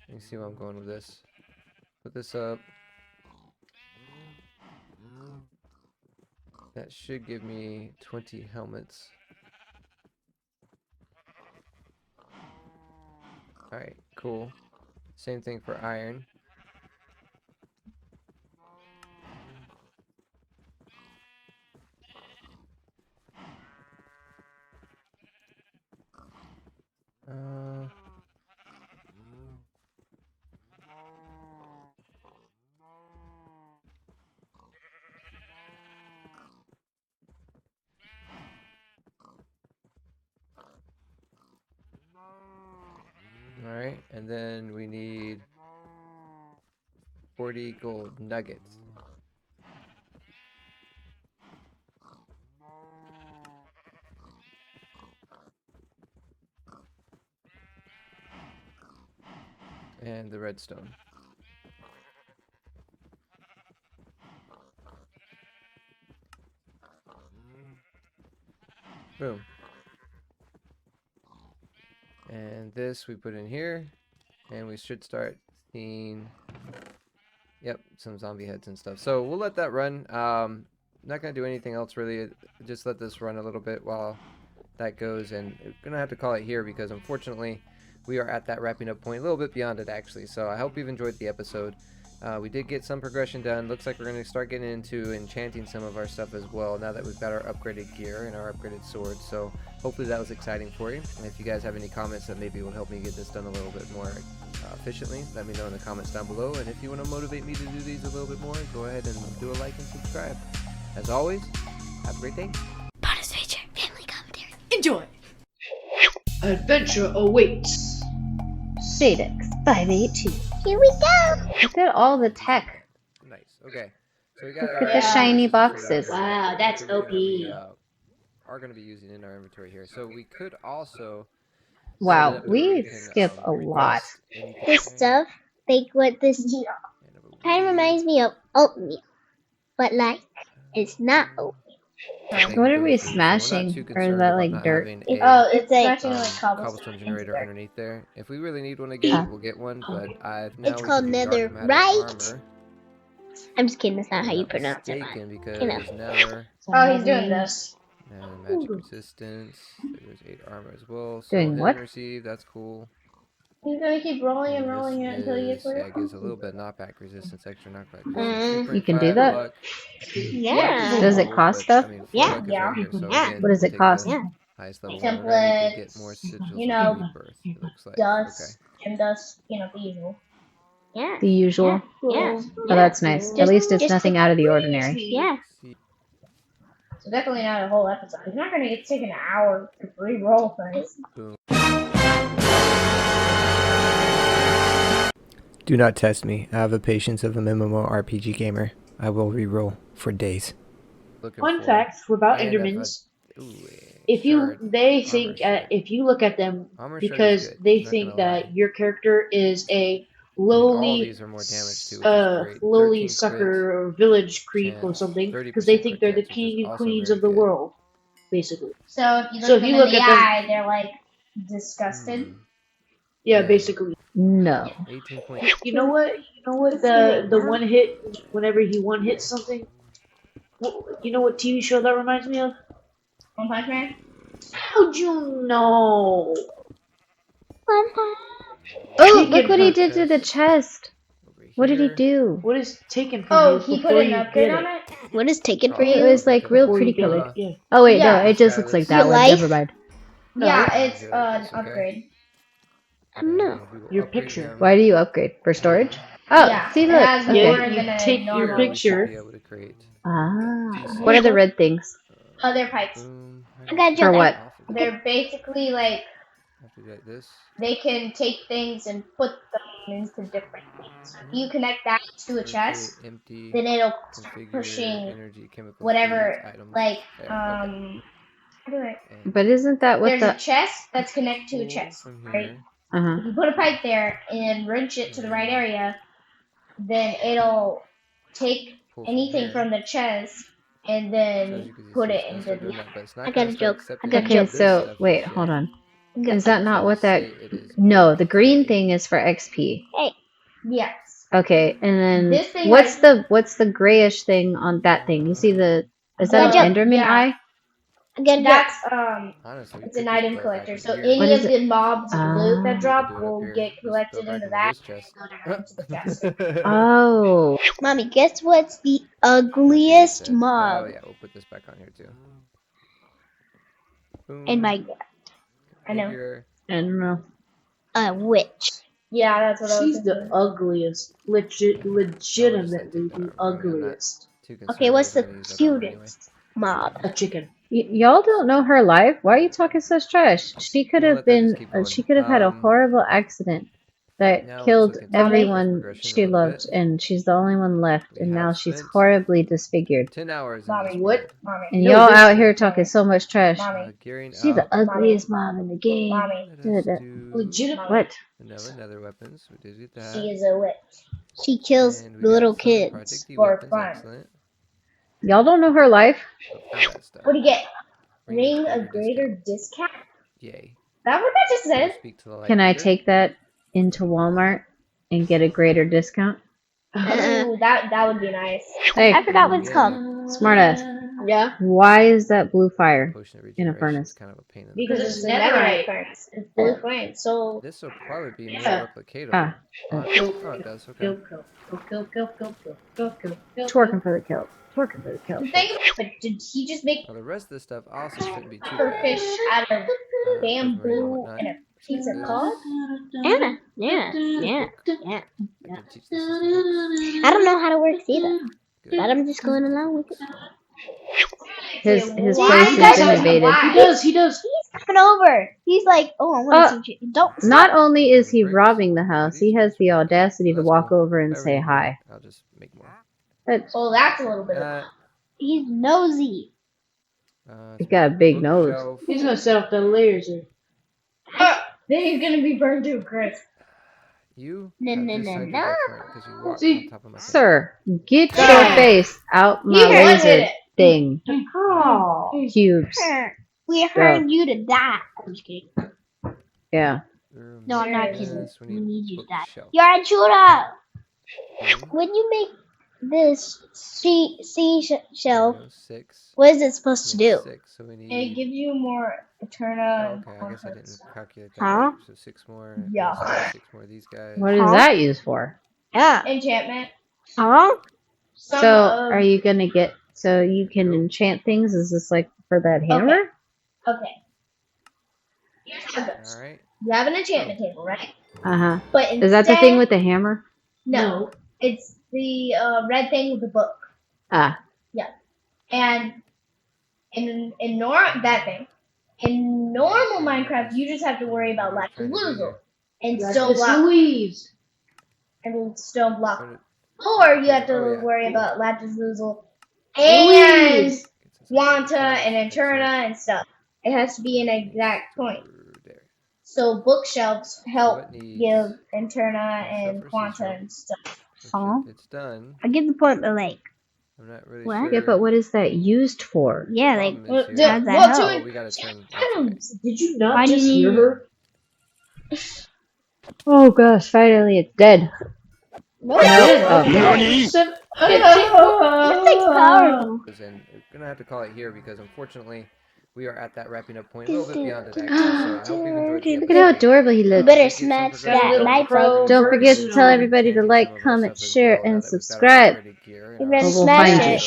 You see where I'm going with this. Put this up. That should give me 20 helmets. Alright, cool. Same thing for iron. Alright, and then we need 40 gold nuggets. And the redstone. Boom. And this we put in here. And we should start seeing... Yep, some zombie heads and stuff. So we'll let that run. Not going to do anything else really. Just let this run a little bit while that goes. And we're going to have to call it here because unfortunately we are at that wrapping up point. A little bit beyond it actually. So I hope you've enjoyed the episode. We did get some progression done. Looks like we're going to start getting into enchanting some of our stuff as well now that we've got our upgraded gear and our upgraded swords. So hopefully that was exciting for you. And if you guys have any comments that maybe will help me get this done a little bit more efficiently, let me know in the comments down below. And if you want to motivate me to do these a little bit more, go ahead and do a like and subscribe. As always, have a great day. Bonus feature, family commentary. Enjoy! Adventure awaits. Shadex582. Here we go! Look at all the tech. Nice. Okay. So we got Look at the shiny boxes. Wow, that's OP. Are going to be using in our inventory here. So we could also... Wow, we skip a lot. This stuff, like what this kind of reminds me of oatmeal. But like, it's not oatmeal. What are we smashing? Or is that like dirt? It's like cobblestone generator underneath there. If we really need one again, we'll get one. But I've now it's called nether, right? I'm just kidding. That's not how you pronounce it. Because You know. nether Oh, he's doing this. and magic resistance. There's 8 armor as well. So Doing what? receive. That's cool. He's gonna keep rolling and And rolling it until you get this where yeah, gives a little bit of knockback resistance, extra knockback Mm. resistance. You can do that? Luck. Yeah. Does it cost stuff? I mean, 4 Yeah. luck is right here. So Yeah. again, What does we'll it take cost? the Yeah. highest level one on that. You can get more Templates, sigils you of know, rebirth. It looks like dust, okay. gem dust, the usual. Yeah. The usual? Yeah. Oh, that's nice. At least it's nothing out of the ordinary. Yeah. See, So definitely not a whole episode. It's not gonna take an hour to re-roll things. boom. Do not test me. I have the patience of a MMORPG gamer. I will reroll for days. Fun fact about And Endermans. Ooh, If you, shard. they Armor think, shard. if you look at them, Armor shard is because good, they not think gonna lie. that your character is a All lowly, these are more damage too, which is great. lowly 13 sucker or village creep or chance, something, 30% because they think crit they're the chance, which is king and also queens very of the good. world, basically. So if you look, So if you look in the at them- eye, they're like disgusted. Yeah, Yeah. basically. No. 18 point. You know what? The one hit, whenever he one hits something. You know what TV show that reminds me of? One Punch Man. How'd you know? Oh, look what he did to the chest. What did he do? What is taken from Oh, you he before put an you upgrade get on it? it. What is taken for It you? was like real Before pretty you get colored. it, yeah. Oh wait, Yeah. no, it just looks like that Your one. life? Never mind. Yeah, Oh. it's an Okay. upgrade. I don't know. Your picture. Why do you upgrade? For storage? Oh, Yeah, see it look. has Okay. more You than a take your normal. picture. Be able to create. Ah. What are the red things? Other pipes. Boom. I got For you. what? They're basically like After that, this. they can take things and put them into different things. If you connect that to a chest, Empty. then it'll start Configure pushing energy, chemical whatever, feeds, items. like There, how do I- And But isn't that what there's the a chest that's connected to a pull chest, from right? here. uh-huh. If you put a pipe there and wrench it to the right area, then it'll take Pull anything here. from the chest and So as then you can put see, it it's gonna into start the. doing that, but it's not I got gonna a start joke. accepting I got a any of Okay, this so stuff wait, just hold yet. on. Is that not So what that? say it is No, the green okay. thing is for XP. Yes. Okay, and then This thing what's has- the grayish thing on that thing? You see the? Is that Good an job. Enderman Yeah. eye? I got a joke. That's Honestly, we it's could an just item put it collector. back So in here. What any is of it? the mobs and loot that Ah. drop Do it up will here. get Just go collected back into into that. this chest. Go down into the chest. Oh. Mommy, guess what's the That being ugliest said- mob Oh yeah, we'll put this back on here too. Boom. in my I know. Configure. I don't know. witch? Yeah, that's what I was She's the thinking. ugliest. Legitimately the ugliest. Too Okay, what's the conservative, I'm gonna use that armor anyway. cutest mob? A chicken. Y'all don't know her life. Why are you talking such trash? She could We'll have let that just been. keep going. She could have had a horrible accident that Now let's killed look into everyone progression a she little loved, bit. and she's the only one left. We And now have she's spent horribly disfigured. 10 hours in Mommy, this what? world. Mommy. And No, y'all this- out here talking so much trash. Mommy. Gearing She's the out. ugliest mom in the game. Mommy. Let us Da-da. do Legitimate. What? vanilla nether weapons. We did get that. She is a witch. She kills And we the got little some kids. Project D for weapons. fun. Excellent. Y'all don't know her life. So all that stuff. What do you get? Ring Ring of of greater discount? Yay. That what that just We'll said? speak to the light Can I leader. take that into Walmart and get a greater discount? Ooh, that would be nice. Hey, I forgot what it's Yeah. called. smartass. Yeah. Why is that blue fire? Potion of in a regeneration furnace? is kind of a pain in the Because butt. it's it's a netherite. netherite furnace. It's blue flame. So This will probably be more Yeah. replicatable. Ah. Oh, it does. Okay. Twerking for the kill. Twerking for the kill. the thing, but did he just make Well, the rest of this stuff also shouldn't be too her bad. fish out of Prismarine and bamboo whatnot. and a piece of This- cod? Anna. Yeah. Book. Yeah. I can teach this as a book. I don't know how to work either, Good. but I'm just going along with it. His Why place you has guys been don't invaded. lie? He does. Coming over. He's like, oh, I want to see you. Don't. Not only is he Bricks. robbing the house, he has the audacity to That's walk cool. over and I say already hi. know. I'll just make more. That's, Oh, that's a little bit of He's nosy. he's got a big nose. bookshelf. He's gonna set up the layers here. Then he's gonna be burned to a crisp. You No, have no, just no, signed no. your death warrant because you walked See, on top of my thing. Sir, get Die. your face out my He wanted laser it. thing. Oh. Cubes. We heard you to die. I'm just kidding. Yeah. No, I'm not Yes, kidding. we We need need you to die. bookshelf. You're a shooter. Mhm. When you make this shelf, There we go, 6. what is it supposed to Makes do? 6, so we It need... gives you more Eterna and Okay, I guess I didn't Quantums. calculate that Huh? right. So 6 more Yeah. those 6 more of these guys. What is that used for? Yeah. Enchantment. Huh? Some So, of... are you gonna get so you can Nope. enchant things? Is this like for that hammer? Okay. Here's how it goes. Alright. You have an enchantment table, right? Uh huh. But Is that the thing with the hammer? No. It's the red thing with the book. Ah. And in that thing. In normal Minecraft, you just have to worry about What are we trying to do Lapis here? and Lapis Stoneblock Louise. and Stoneblock. What Or you have to Oh, yeah, worry cool. about Lapis Lazuli and Louise. Get some Wanta stuff. and Eterna Excellent. and stuff. It has to be an exact point. There. So bookshelves help it needs give Eterna a and silver Quanta seashell. and stuff. Huh? It's done. I get the point, but like, I'm not really What? sure. Yeah, but what is that used for? yeah, like, Problem is Well, here- how's that help? Oh, we gotta turn. That's right. Items. Did you not Why do just you hear need- her? Oh gosh, finally it's dead. no, Oh. Nani? This thing's powerful. And we're gonna have to call it here because unfortunately we are at that wrapping up point, a little bit beyond it actually. So I hope you enjoyed the Look at how episode. adorable he You looks. better Get some smash progression that going. like Crow button. Don't forget to version tell of everybody to Enchanting like, some of our comment, stuff as share, well, now and that we've got our subscribe. upgraded gear and You our better Or we'll smash find it. you.